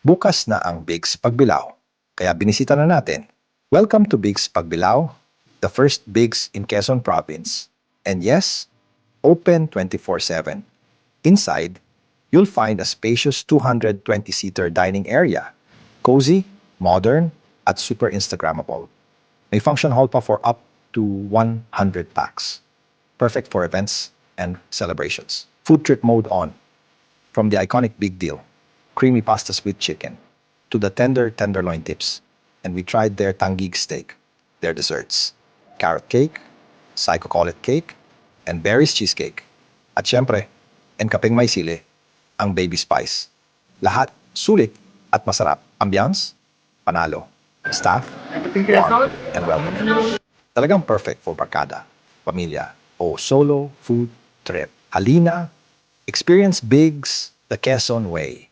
Bukas na ang Bigs Pagbilao, kaya binisita na natin. Welcome to Bigs Pagbilao, the first Bigs in Quezon Province. And yes, open 24/7. Inside, you'll find a spacious 220-seater dining area, cozy, modern, at super Instagrammable. May function hall pa for up to 100 packs. Perfect for events and celebrations. Food trip mode on. From the iconic Big Deal, creamy pastas with chicken, to the tender tenderloin tips. And we tried their tanggig steak, their desserts, carrot cake, psychocolate cake, and berries cheesecake. At syempre, and kapeng may sili, ang baby spice. Lahat sulit at masarap. Ambiance, panalo. Staff, warm and welcome. Talagang perfect for barkada, pamilya, o solo food trip. Halina, experience Bigs the Quezon way.